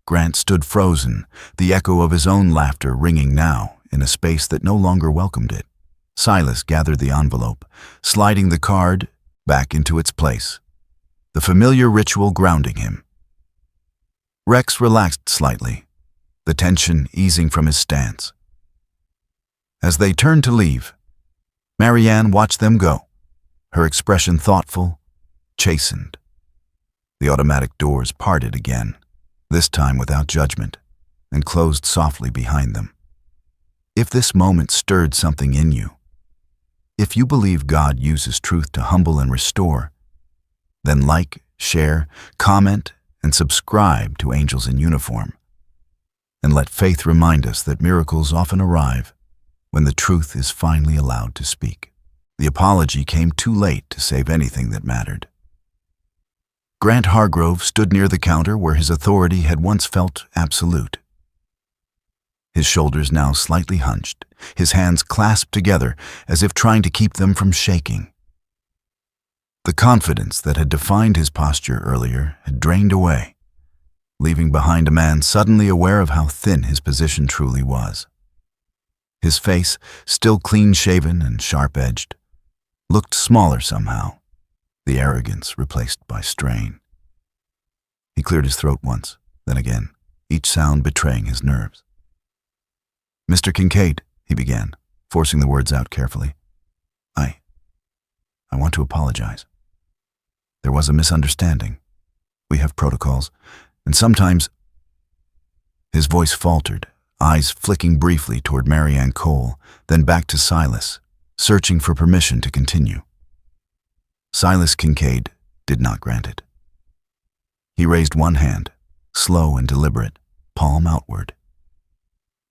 A: Grant stood frozen, the echo of his own laughter ringing now in a space that no longer welcomed it. Silas gathered the envelope, sliding the card back into its place, the familiar ritual grounding him. Rex relaxed slightly, the tension easing from his stance. As they turned to leave, Marianne watched them go, her expression thoughtful, chastened. The automatic doors parted again, this time without judgment, and closed softly behind them. If this moment stirred something in you, if you believe God uses truth to humble and restore, then like, share, comment, and subscribe to Angels in Uniform. And let faith remind us that miracles often arrive when the truth is finally allowed to speak. The apology came too late to save anything that mattered. Grant Hargrove stood near the counter where his authority had once felt absolute. His shoulders now slightly hunched, his hands clasped together as if trying to keep them from shaking. The confidence that had defined his posture earlier had drained away, leaving behind a man suddenly aware of how thin his position truly was. His face, still clean-shaven and sharp-edged, looked smaller somehow, the arrogance replaced by strain. He cleared his throat once, then again, each sound betraying his nerves. "Mr. Kincaid," he began, forcing the words out carefully. I want to apologize. There was a misunderstanding. We have protocols, and sometimes—" His voice faltered, eyes flicking briefly toward Marianne Cole, then back to Silas, searching for permission to continue. Silas Kincaid did not grant it. He raised one hand, slow and deliberate, palm outward.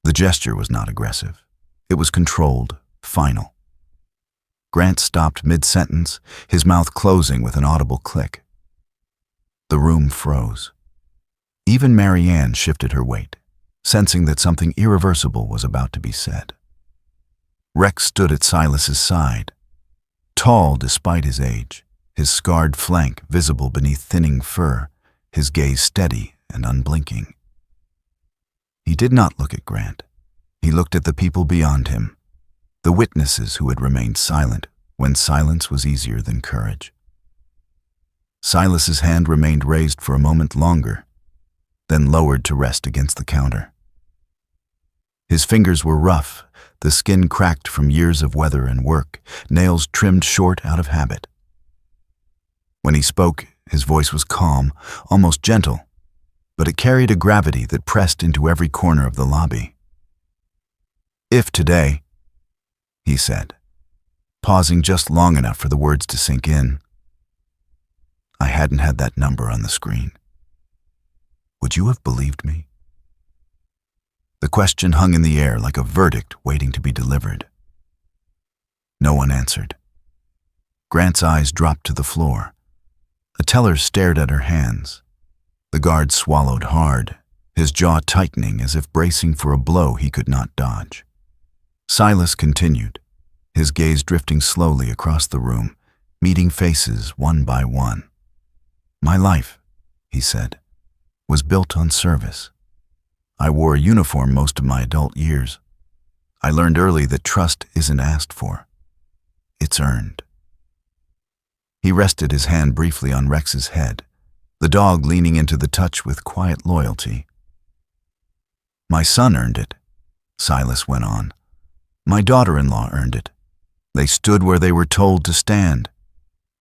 A: The gesture was not aggressive. It was controlled, final. Grant stopped mid-sentence, his mouth closing with an audible click. The room froze. Even Marianne shifted her weight, sensing that something irreversible was about to be said. Rex stood at Silas's side, tall despite his age, his scarred flank visible beneath thinning fur, his gaze steady and unblinking. He did not look at Grant. He looked at the people beyond him, the witnesses who had remained silent when silence was easier than courage. Silas's hand remained raised for a moment longer, then lowered to rest against the counter. His fingers were rough, the skin cracked from years of weather and work, nails trimmed short out of habit. When he spoke, his voice was calm, almost gentle, but it carried a gravity that pressed into every corner of the lobby. "If today," he said, pausing just long enough for the words to sink in, "I hadn't had that number on the screen, would you have believed me?" The question hung in the air like a verdict waiting to be delivered. No one answered. Grant's eyes dropped to the floor. A teller stared at her hands. The guard swallowed hard, his jaw tightening as if bracing for a blow he could not dodge. Silas continued, his gaze drifting slowly across the room, meeting faces one by one. "My life," he said, "was built on service. I wore a uniform most of my adult years. I learned early that trust isn't asked for. It's earned." He rested his hand briefly on Rex's head, the dog leaning into the touch with quiet loyalty. "My son earned it," Silas went on. "My daughter-in-law earned it. They stood where they were told to stand.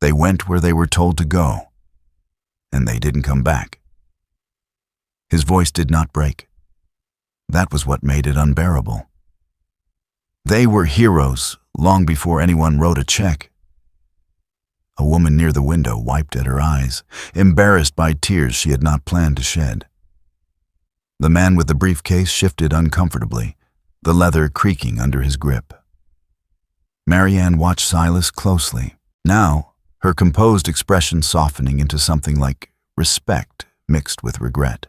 A: They went where they were told to go. And they didn't come back." His voice did not break. That was what made it unbearable. They were heroes long before anyone wrote a check. A woman near the window wiped at her eyes, embarrassed by tears she had not planned to shed. The man with the briefcase shifted uncomfortably, the leather creaking under his grip. Marianne watched Silas closely, now her composed expression softening into something like respect mixed with regret.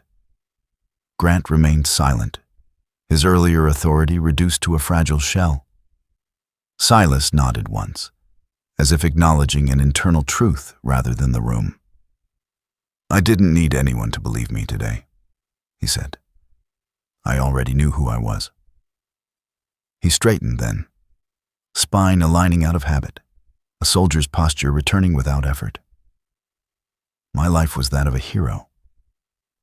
A: Grant remained silent, his earlier authority reduced to a fragile shell. Silas nodded once, as if acknowledging an internal truth rather than the room. "I didn't need anyone to believe me today," he said. "I already knew who I was." He straightened then, spine aligning out of habit, a soldier's posture returning without effort. "My life was that of a hero.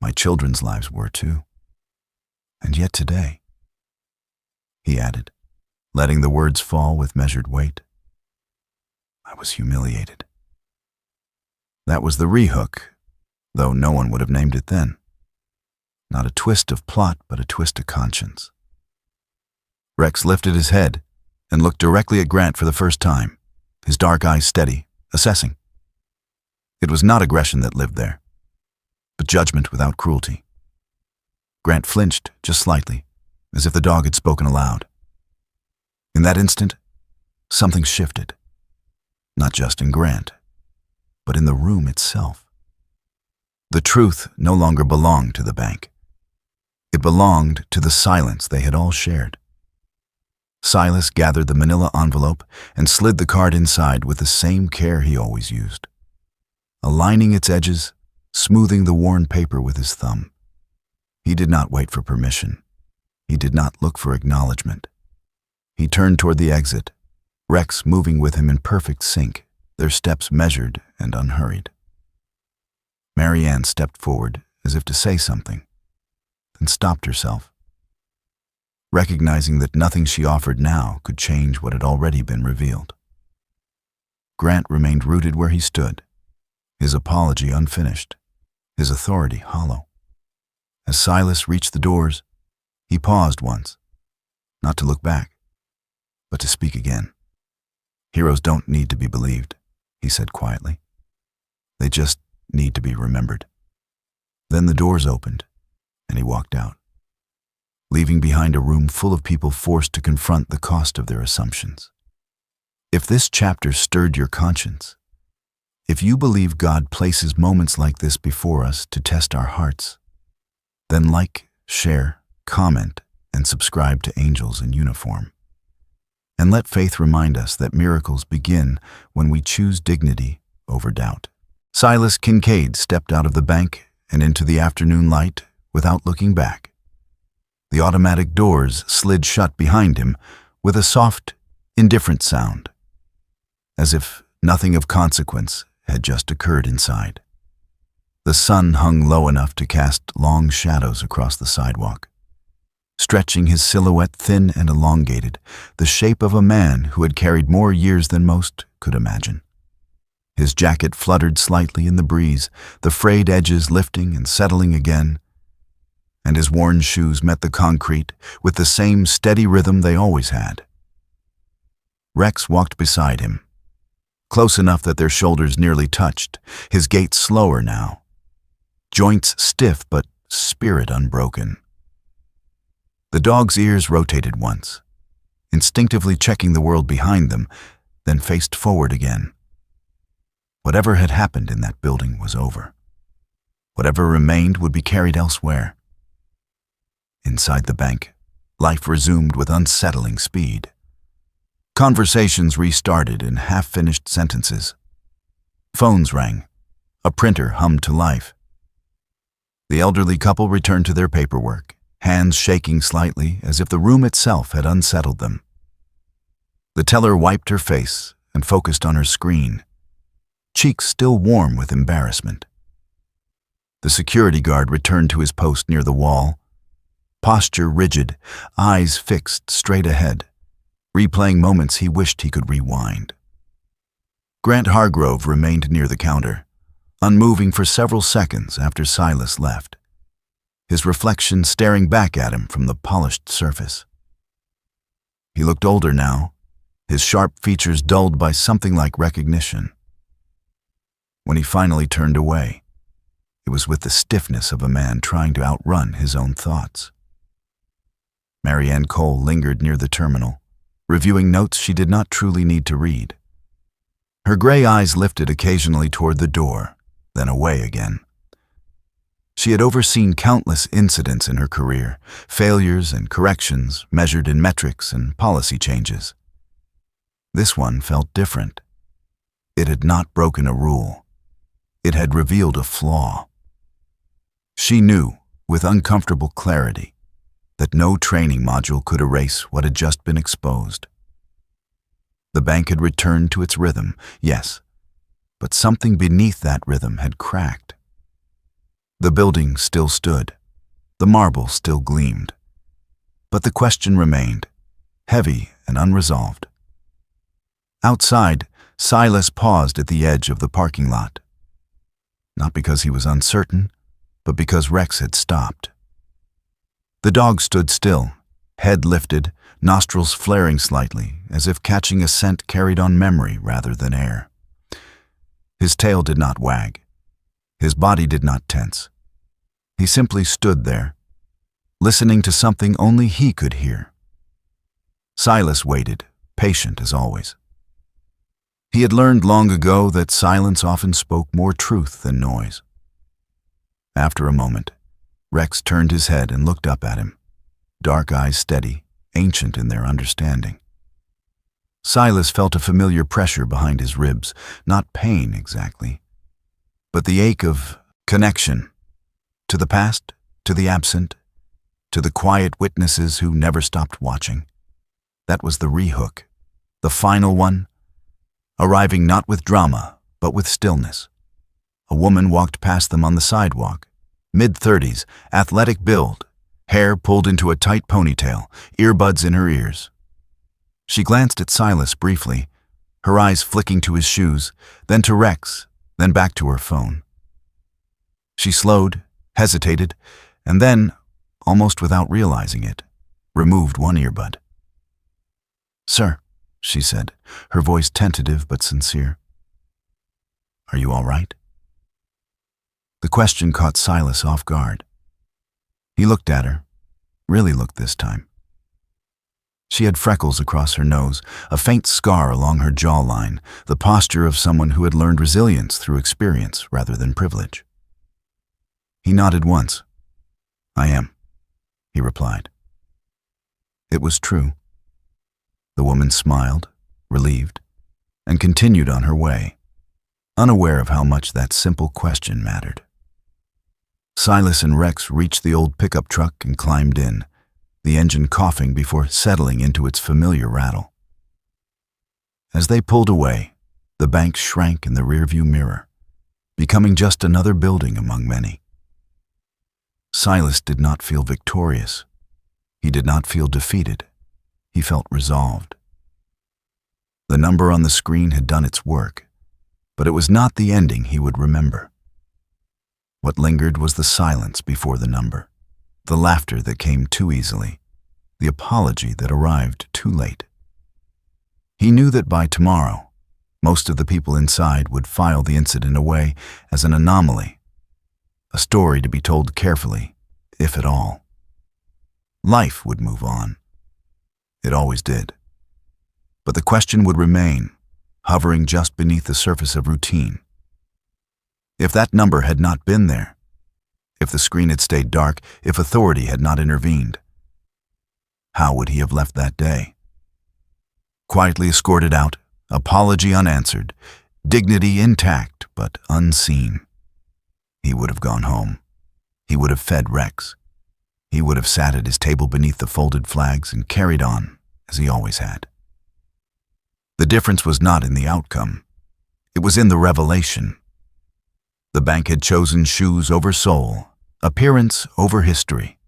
A: My children's lives were too. And yet today," he added, letting the words fall with measured weight, "I was humiliated." That was the rehook, though no one would have named it then. Not a twist of plot, but a twist of conscience. Rex lifted his head and looked directly at Grant for the first time, his dark eyes steady, assessing. It was not aggression that lived there, but judgment without cruelty. Grant flinched just slightly, as if the dog had spoken aloud. In that instant, something shifted, not just in Grant, but in the room itself. The truth no longer belonged to the bank. It belonged to the silence they had all shared. Silas gathered the manila envelope and slid the card inside with the same care he always used, aligning its edges, smoothing the worn paper with his thumb. He did not wait for permission. He did not look for acknowledgement. He turned toward the exit, Rex moving with him in perfect sync, their steps measured and unhurried. Marianne stepped forward as if to say something, then stopped herself, recognizing that nothing she offered now could change what had already been revealed. Grant remained rooted where he stood, his apology unfinished, his authority hollow. As Silas reached the doors, he paused once, not to look back, but to speak again. "Heroes don't need to be believed," he said quietly. "They just need to be remembered." Then the doors opened, and he walked out, leaving behind a room full of people forced to confront the cost of their assumptions. If this chapter stirred your conscience, if you believe God places moments like this before us to test our hearts, then like, share, comment, and subscribe to Angels in Uniform. And let faith remind us that miracles begin when we choose dignity over doubt. Silas Kincaid stepped out of the bank and into the afternoon light without looking back. The automatic doors slid shut behind him with a soft, indifferent sound, as if nothing of consequence had just occurred inside. The sun hung low enough to cast long shadows across the sidewalk, stretching his silhouette thin and elongated, the shape of a man who had carried more years than most could imagine. His jacket fluttered slightly in the breeze, the frayed edges lifting and settling again, and his worn shoes met the concrete with the same steady rhythm they always had. Rex walked beside him, close enough that their shoulders nearly touched, his gait slower now, joints stiff but spirit unbroken. The dog's ears rotated once, instinctively checking the world behind them, then faced forward again. Whatever had happened in that building was over. Whatever remained would be carried elsewhere. Inside the bank, life resumed with unsettling speed. Conversations restarted in half-finished sentences. Phones rang. A printer hummed to life. The elderly couple returned to their paperwork, hands shaking slightly as if the room itself had unsettled them. The teller wiped her face and focused on her screen, cheeks still warm with embarrassment. The security guard returned to his post near the wall, posture rigid, eyes fixed straight ahead, replaying moments he wished he could rewind. Grant Hargrove remained near the counter, unmoving for several seconds after Silas left, his reflection staring back at him from the polished surface. He looked older now, his sharp features dulled by something like recognition. When he finally turned away, it was with the stiffness of a man trying to outrun his own thoughts. Marianne Cole lingered near the terminal, reviewing notes she did not truly need to read. Her gray eyes lifted occasionally toward the door, then away again. She had overseen countless incidents in her career, failures and corrections measured in metrics and policy changes. This one felt different. It had not broken a rule. It had revealed a flaw. She knew, with uncomfortable clarity, that no training module could erase what had just been exposed. The bank had returned to its rhythm, yes, but something beneath that rhythm had cracked. The building still stood, the marble still gleamed, but the question remained, heavy and unresolved. Outside, Silas paused at the edge of the parking lot, not because he was uncertain, but because Rex had stopped. The dog stood still, head lifted, nostrils flaring slightly, as if catching a scent carried on memory rather than air. His tail did not wag. His body did not tense. He simply stood there, listening to something only he could hear. Silas waited, patient as always. He had learned long ago that silence often spoke more truth than noise. After a moment, Rex turned his head and looked up at him, dark eyes steady, ancient in their understanding. Silas felt a familiar pressure behind his ribs, not pain exactly, but the ache of connection, to the past, to the absent, to the quiet witnesses who never stopped watching. That was the rehook, the final one, arriving not with drama, but with stillness. A woman walked past them on the sidewalk, mid-30s, athletic build, hair pulled into a tight ponytail, earbuds in her ears. She glanced at Silas briefly, her eyes flicking to his shoes, then to Rex, then back to her phone. She slowed, hesitated, and then, almost without realizing it, removed one earbud. "Sir," she said, her voice tentative but sincere. "Are you all right?" The question caught Silas off guard. He looked at her, really looked this time. She had freckles across her nose, a faint scar along her jawline, the posture of someone who had learned resilience through experience rather than privilege. He nodded once. "I am," he replied. It was true. The woman smiled, relieved, and continued on her way, unaware of how much that simple question mattered. Silas and Rex reached the old pickup truck and climbed in, the engine coughing before settling into its familiar rattle. As they pulled away, the bank shrank in the rearview mirror, becoming just another building among many. Silas did not feel victorious. He did not feel defeated. He felt resolved. The number on the screen had done its work, but it was not the ending he would remember. What lingered was the silence before the number, the laughter that came too easily, the apology that arrived too late. He knew that by tomorrow, most of the people inside would file the incident away as an anomaly, a story to be told carefully, if at all. Life would move on. It always did. But the question would remain, hovering just beneath the surface of routine. If that number had not been there, if the screen had stayed dark, if authority had not intervened, how would he have left that day? Quietly escorted out, apology unanswered, dignity intact but unseen. He would have gone home. He would have fed Rex. He would have sat at his table beneath the folded flags and carried on, as he always had. The difference was not in the outcome. It was in the revelation. The bank had chosen shoes over soul, appearance over history,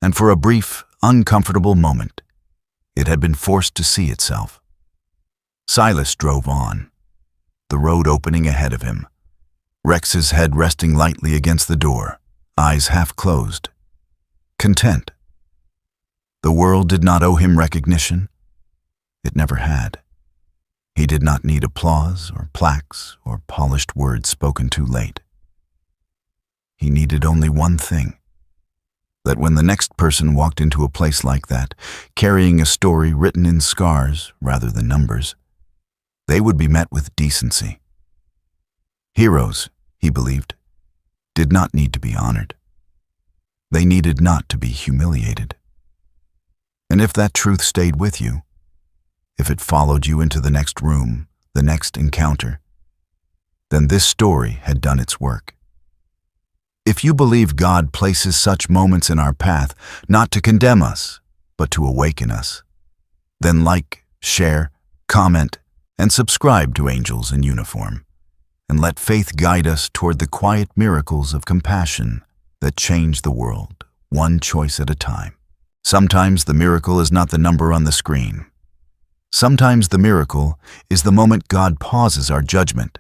A: and for a brief, uncomfortable moment, it had been forced to see itself. Silas drove on, the road opening ahead of him, Rex's head resting lightly against the door, eyes half closed, content. The world did not owe him recognition. It never had. He did not need applause or plaques or polished words spoken too late. He needed only one thing, that when the next person walked into a place like that, carrying a story written in scars rather than numbers, they would be met with decency. Heroes, he believed, did not need to be honored. They needed not to be humiliated. And if that truth stayed with you, if it followed you into the next room, the next encounter, then this story had done its work. If you believe God places such moments in our path not to condemn us, but to awaken us, then like, share, comment, and subscribe to Angels in Uniform, and let faith guide us toward the quiet miracles of compassion that change the world, one choice at a time. Sometimes the miracle is not the number on the screen. Sometimes the miracle is the moment God pauses our judgment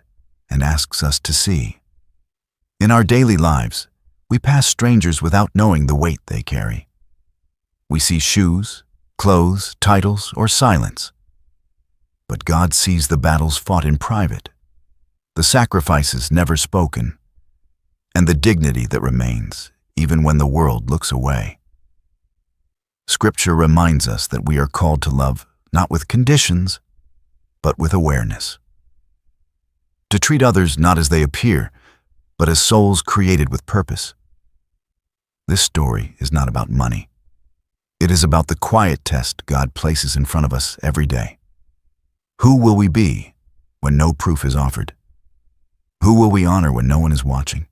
A: and asks us to see. In our daily lives, we pass strangers without knowing the weight they carry. We see shoes, clothes, titles, or silence. But God sees the battles fought in private, the sacrifices never spoken, and the dignity that remains even when the world looks away. Scripture reminds us that we are called to love not with conditions, but with awareness. To treat others not as they appear, but as souls created with purpose. This story is not about money. It is about the quiet test God places in front of us every day. Who will we be when no proof is offered? Who will we honor when no one is watching?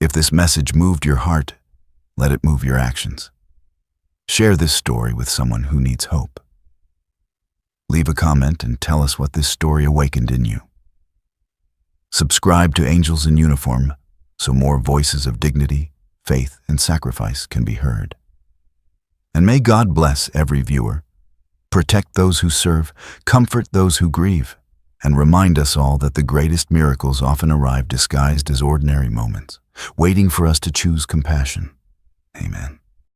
A: If this message moved your heart, let it move your actions. Share this story with someone who needs hope. Leave a comment and tell us what this story awakened in you. Subscribe to Angels in Uniform so more voices of dignity, faith, and sacrifice can be heard. And may God bless every viewer, protect those who serve, comfort those who grieve, and remind us all that the greatest miracles often arrive disguised as ordinary moments, waiting for us to choose compassion. Amen.